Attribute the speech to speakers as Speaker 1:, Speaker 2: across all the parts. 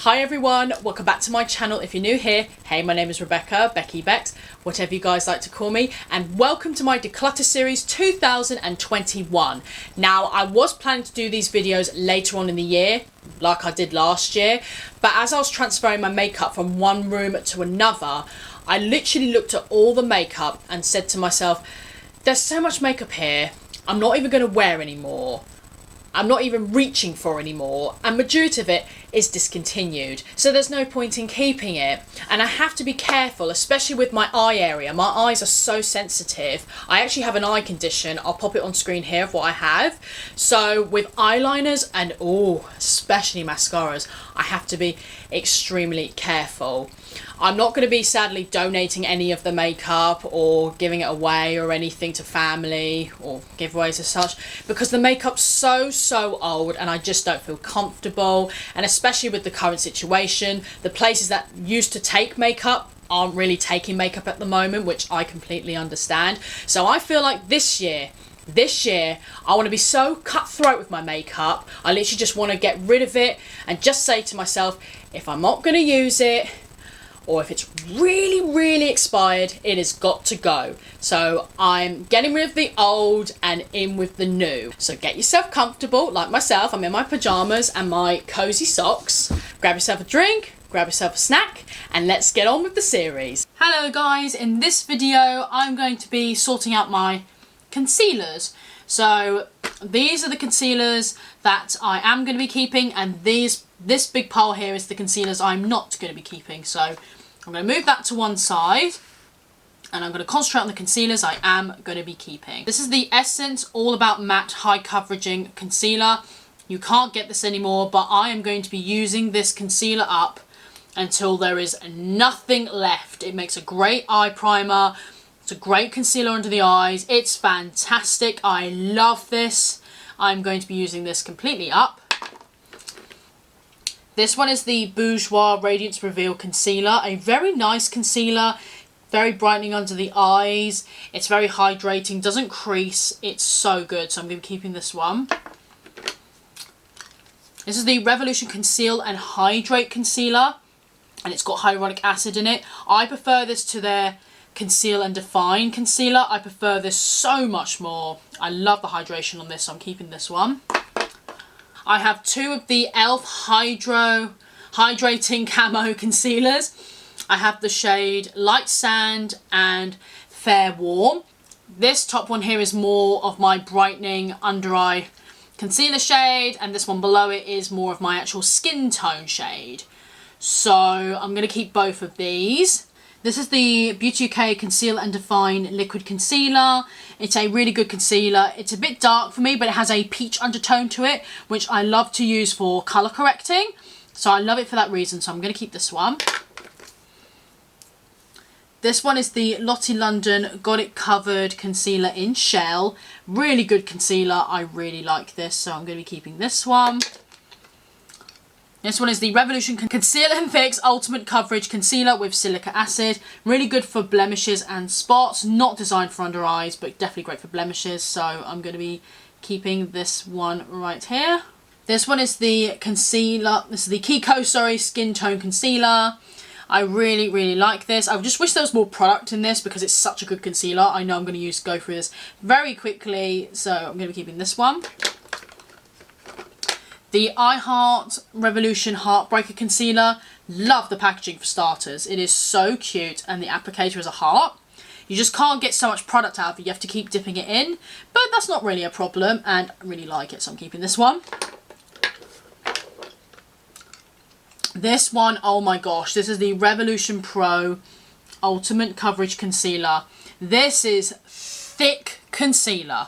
Speaker 1: Hi everyone, welcome back to my channel. If you're new here, hey, my name is Rebecca, Becky Bex, whatever you guys like to call me, and welcome to my Declutter series 2021. Now, I was planning to do these videos later on in the year, like I did last year, but as I was transferring my makeup from one room to another, I literally looked at all the makeup and said to myself, there's so much makeup here, I'm not even going to wear anymore. I'm not even reaching for anymore, and majority of it is discontinued, so there's no point in keeping it. And I have to be careful, especially with my eye area. My eyes are so sensitive. I actually have an eye condition. I'll pop it on screen here of what I have. So with eyeliners and especially mascaras, I have to be extremely careful. I'm not going to be sadly donating any of the makeup or giving it away or anything to family or giveaways as such, because the makeup's so old and I just don't feel comfortable. And especially with the current situation, the places that used to take makeup aren't really taking makeup at the moment, which I completely understand. So I feel like this year I want to be so cutthroat with my makeup. I literally just want to get rid of it and just say to myself, if I'm not going to use it, or if it's really expired, it has got to go. So I'm getting rid of the old and in with the new. So get yourself comfortable, like myself. I'm in my pajamas and my cozy socks. Grab yourself a drink, grab yourself a snack, and let's get on with the series. Hello guys, in this video I'm going to be sorting out my concealers. So these are the concealers that I am going to be keeping, and this big pile here is the concealers I'm not going to be keeping. So I'm going to move that to one side and I'm going to concentrate on the concealers I am going to be keeping. This is the Essence All About Matte High Coveraging Concealer. You can't get this anymore, but I am going to be using this concealer up until there is nothing left. It makes a great eye primer. It's a great concealer under the eyes. It's fantastic. I love this. I'm going to be using this completely up. This one is the Bourjois Radiance Reveal Concealer. A very nice concealer. Very brightening under the eyes. It's very hydrating. Doesn't crease. It's so good. So I'm going to be keeping this one. This is the Revolution Conceal and Hydrate Concealer. And it's got hyaluronic acid in it. I prefer this to their Conceal and Define Concealer. I prefer this so much more. I love the hydration on this, so I'm keeping this one. I have two of the e.l.f. Hydrating Camo Concealers. I have the shade Light Sand and Fair Warm. This top one here is more of my brightening under eye concealer shade, and this one below it is more of my actual skin tone shade. So I'm going to keep both of these. This is the Beauty UK Conceal and Define Liquid Concealer. It's a really good concealer. It's a bit dark for me, but it has a peach undertone to it, which I love to use for colour correcting. So I love it for that reason, so I'm going to keep this one. This one is the Lottie London Got It Covered Concealer in Shell. Really good concealer. I really like this, so I'm going to be keeping this one. This one is the Revolution Conceal and Fix Ultimate Coverage Concealer with Silica Acid. Really good for blemishes and spots. Not designed for under eyes, but definitely great for blemishes. So I'm going to be keeping this one right here. This one is the concealer. This is the Kiko, Skin Tone Concealer. I really like this. I just wish there was more product in this because it's such a good concealer. I know I'm going to go through this very quickly. So I'm going to be keeping this one. The I Heart Revolution Heartbreaker Concealer. Love the packaging for starters. It is so cute, and the applicator is a heart. You just can't get so much product out of it. You have to keep dipping it in, but that's not really a problem, and I really like it, so I'm keeping this one. This one, oh my gosh, this is the Revolution Pro Ultimate Coverage Concealer. This is thick concealer.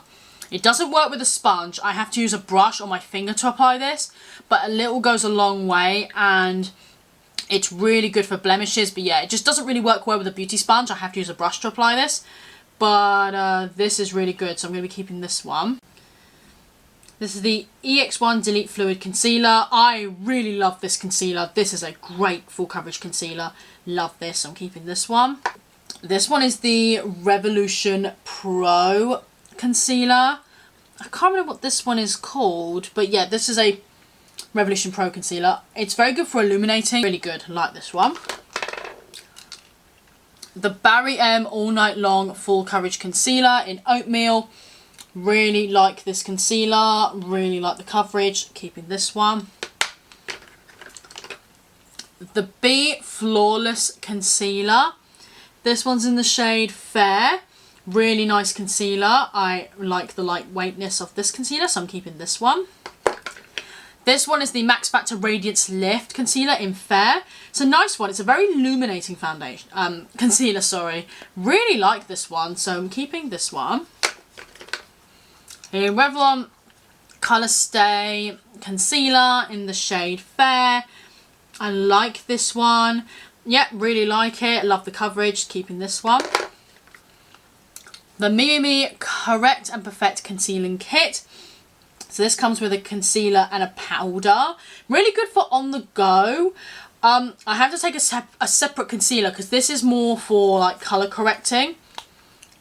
Speaker 1: It doesn't work with a sponge. I have to use a brush on my finger to apply this, but a little goes a long way, and it's really good for blemishes. But yeah, it just doesn't really work well with a beauty sponge. I have to use a brush to apply this, but this is really good, so I'm going to be keeping this one. This is the EX1 Delete Fluid Concealer. I really love this concealer. This is a great full coverage concealer. Love this, so I'm keeping this one. This one is the Revolution Pro Concealer. I can't remember what this one is called, but yeah, this is a Revolution Pro Concealer. It's very good for illuminating. Really good. Like this one. The Barry M All Night Long Full Coverage Concealer in Oatmeal. Really like this concealer. Really like the coverage. Keeping this one. The Be Flawless Concealer. This one's in the shade Fair. Really nice concealer. I like the lightweightness of this concealer, so I'm keeping this one. This one is the Max Factor Radiance Lift Concealer in Fair. It's a nice one. It's a very illuminating foundation. Concealer, sorry. Really like this one, so I'm keeping this one. Here, Revlon Colorstay Concealer in the shade Fair. I like this one. Yep, really like it. Love the coverage. Keeping this one. The Miyumi Correct and Perfect Concealing Kit. So this comes with a concealer and a powder. Really good for on the go. I have to take a separate concealer because this is more for like colour correcting.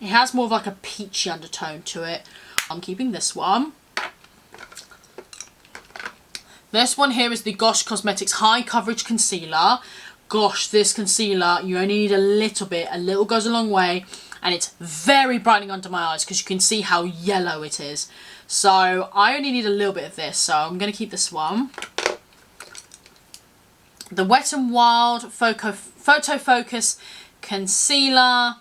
Speaker 1: It has more of like a peachy undertone to it. I'm keeping this one. This one here is the Gosh Cosmetics High Coverage Concealer. Gosh, this concealer, you only need a little bit. A little goes a long way. And it's very brightening under my eyes because you can see how yellow it is. So I only need a little bit of this. So I'm going to keep this one. The Wet n Wild Photo Focus Concealer.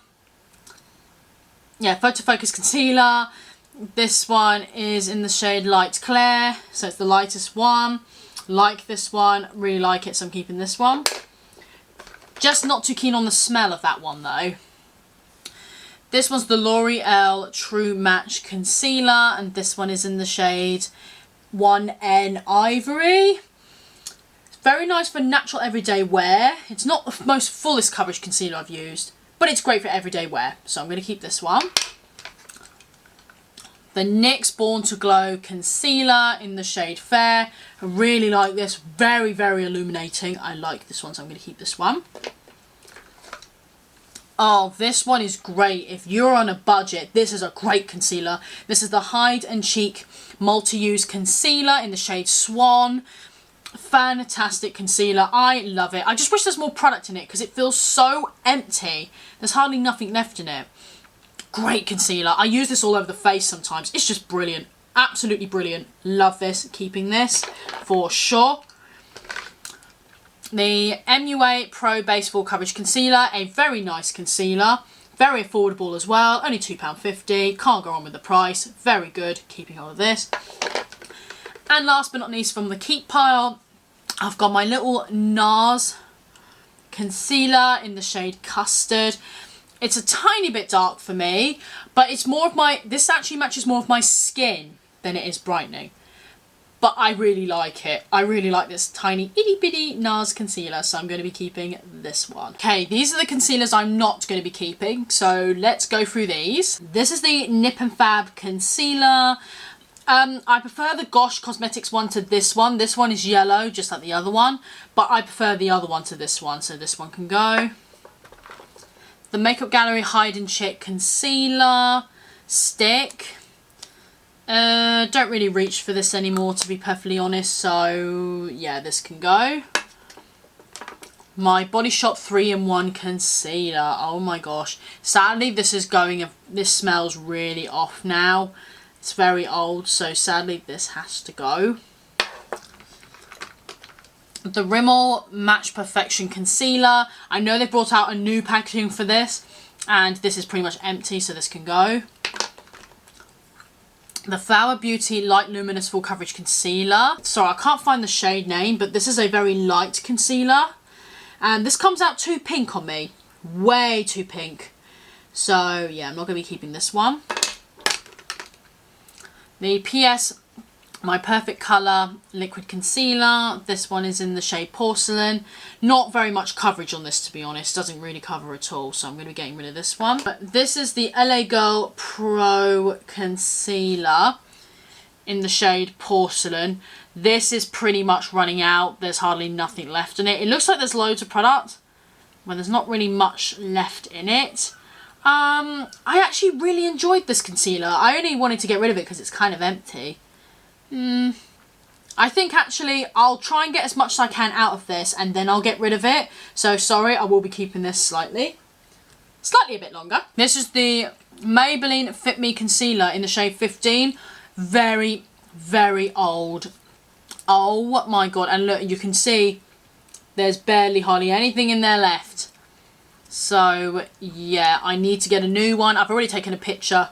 Speaker 1: Yeah, Photo Focus Concealer. This one is in the shade Light Clair. So it's the lightest one. Like this one. Really like it. So I'm keeping this one. Just not too keen on the smell of that one though. This one's the L'Oreal True Match Concealer, and this one is in the shade 1N Ivory. It's very nice for natural everyday wear. It's not the most fullest coverage concealer I've used, but it's great for everyday wear, so I'm going to keep this one. The NYX Born to Glow Concealer in the shade Fair. I really like this. Very, very illuminating. I like this one, so I'm going to keep this one. Oh, this one is great. If you're on a budget, this is a great concealer. This is the Hide and Cheek Multi-Use Concealer in the shade Swan. Fantastic concealer. I love it. I just wish there's more product in it because it feels so empty. There's hardly nothing left in it. Great concealer. I use this all over the face sometimes. It's just brilliant. Absolutely brilliant. Love this. Keeping this for sure. The MUA Pro Base Full Coverage Concealer, a very nice concealer, very affordable as well, only £2.50, can't go wrong with the price, very good, keeping all of this. And last but not least from the Keep pile, I've got my little NARS concealer in the shade Custard. It's a tiny bit dark for me, but it's more of my, this actually matches more of my skin than it is brightening. But I really like it. I really like this tiny itty bitty NARS concealer. So I'm going to be keeping this one. Okay, these are the concealers I'm not going to be keeping. So let's go through these. This is the Nip and Fab concealer. I prefer the Gosh Cosmetics one to this one. This one is yellow, just like the other one. But I prefer the other one to this one. So this one can go. The Makeup Gallery Hide and Cheek concealer stick. Don't really reach for this anymore, to be perfectly honest, so yeah, this can go. My Body Shop 3-in-1 concealer. Oh my gosh. Sadly, this smells really off now. It's very old, so sadly this has to go. The Rimmel Match Perfection concealer. I know they brought out a new packaging for this, and this is pretty much empty, so this can go. The Flower Beauty Light Luminous Full Coverage Concealer. Sorry, I can't find the shade name, but this is a very light concealer. And this comes out too pink on me. Way too pink. So, yeah, I'm not going to be keeping this one. The PS My Perfect Colour Liquid Concealer. This one is in the shade Porcelain. Not very much coverage on this, to be honest. Doesn't really cover at all, so I'm going to be getting rid of this one. But this is the LA Girl Pro Concealer in the shade Porcelain. This is pretty much running out. There's hardly nothing left in it. It looks like there's loads of product, but there's not really much left in it. I actually really enjoyed this concealer. I only wanted to get rid of it because it's kind of empty. I think actually I'll try and get as much as I can out of this and then I'll get rid of it. So sorry, I will be keeping this slightly a bit longer. This is the Maybelline Fit Me Concealer in the shade 15. Very, very old. Oh my god. And look, you can see there's hardly anything in there left. So yeah, I need to get a new one. I've already taken a picture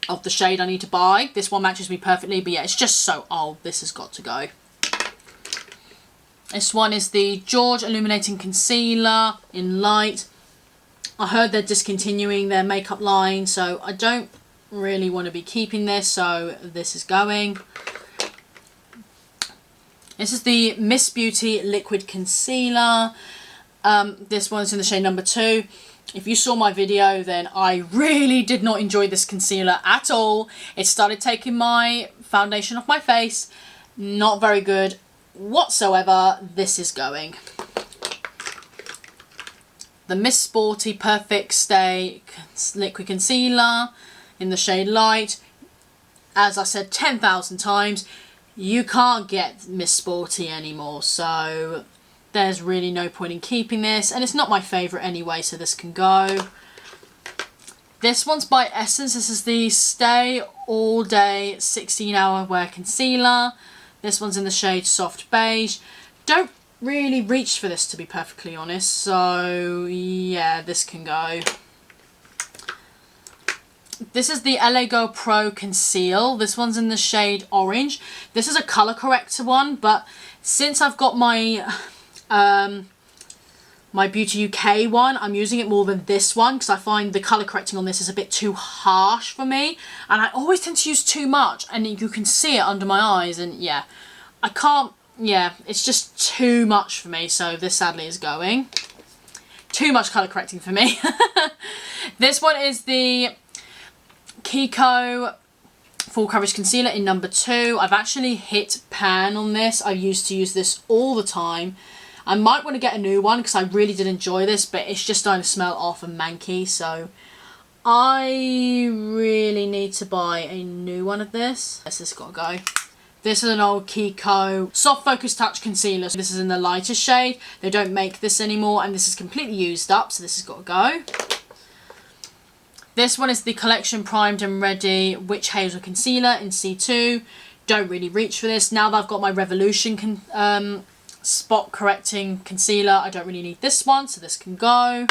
Speaker 1: of the shade I need to buy. This one matches me perfectly, but yeah, it's just so old. This has got to go. This one is the George Illuminating Concealer in Light. I heard they're discontinuing their makeup line, so I don't really want to be keeping this, so this is going. This is the Miss Beauty Liquid Concealer. This one's in the shade number 2. If you saw my video, then I really did not enjoy this concealer at all. It started taking my foundation off my face. Not very good whatsoever. This is going. The Miss Sporty Perfect Stay Liquid Concealer in the shade Light. As I said 10,000 times, you can't get Miss Sporty anymore, so there's really no point in keeping this, and it's not my favourite anyway, so this can go. This one's by Essence. This is the Stay All Day 16-Hour Wear Concealer. This one's in the shade Soft Beige. Don't really reach for this, to be perfectly honest, so yeah, this can go. This is the LA Girl Pro Conceal. This one's in the shade Orange. This is a colour corrector one, but since I've got my my Beauty UK one, I'm using it more than this one because I find the colour correcting on this is a bit too harsh for me, and I always tend to use too much, and you can see it under my eyes, and yeah, I can't, yeah, it's just too much for me, so this sadly is going. Too much colour correcting for me. This one is the Kiko Full Coverage Concealer in number 2. I've actually hit pan on this. I used to use this all the time. I might want to get a new one because I really did enjoy this, but it's just starting to smell off and manky, so I really need to buy a new one of this. Yes, this has got to go. This is an old Kiko Soft Focus Touch Concealer. This is in the lighter shade. They don't make this anymore, and this is completely used up, so this has got to go. This one is the Collection Primed and Ready Witch Hazel Concealer in C2. Don't really reach for this. Now that I've got my Revolution spot correcting concealer, I don't really need this one, so this can go.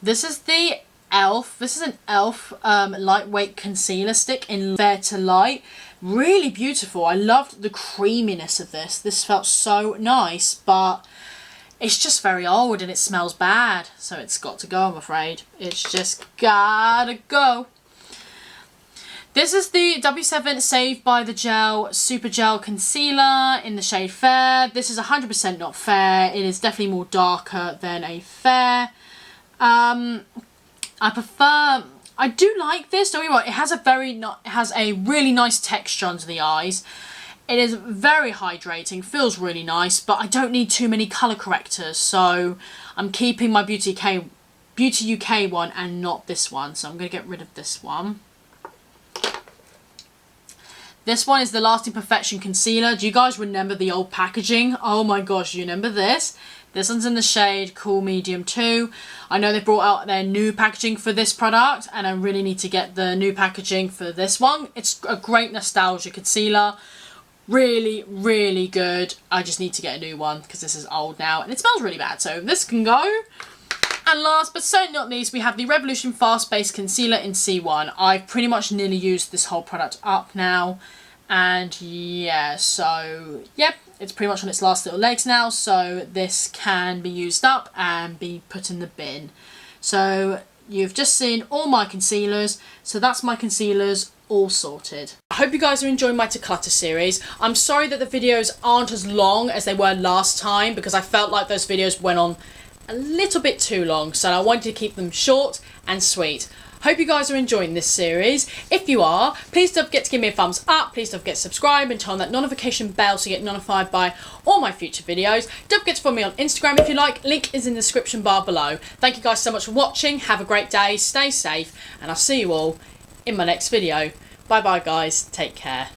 Speaker 1: This is the e.l.f. This is an e.l.f. lightweight concealer stick in Fair to Light. Really beautiful. I loved the creaminess of this. This felt so nice, but it's just very old and it smells bad, so it's got to go, I'm afraid. It's just gotta go. This is the W7 Saved by the Gel Super Gel Concealer in the shade Fair. This is 100% not fair. It is definitely more darker than a fair. I do like this, don't get me wrong. It has a really nice texture under the eyes. It is very hydrating, feels really nice, but I don't need too many colour correctors, so I'm keeping my Beauty UK one and not this one, so I'm going to get rid of this one. This one is the Lasting Perfection Concealer. Do you guys remember the old packaging? Oh my gosh, you remember this? This one's in the shade Cool Medium 2. I know they brought out their new packaging for this product, and I really need to get the new packaging for this one. It's a great nostalgia concealer. Really, really good. I just need to get a new one because this is old now and it smells really bad, so this can go. And last but certainly not least, we have the Revolution Fast Base Concealer in C1. I've pretty much nearly used this whole product up now, and yeah, so yep, it's pretty much on its last little legs now, so this can be used up and be put in the bin. So you've just seen all my concealers, so that's my concealers all sorted. I hope you guys are enjoying my Declutter series. I'm sorry that the videos aren't as long as they were last time because I felt like those videos went on a little bit too long, so I wanted to keep them short and sweet. Hope you guys are enjoying this series. If you are, please don't forget to give me a thumbs up. Please don't forget to subscribe and turn on that notification bell so you get notified by all my future videos. Don't forget to follow me on Instagram if you like. Link is in the description bar below. Thank you guys so much for watching. Have a great day. Stay safe. And I'll see you all in my next video. Bye bye guys. Take care.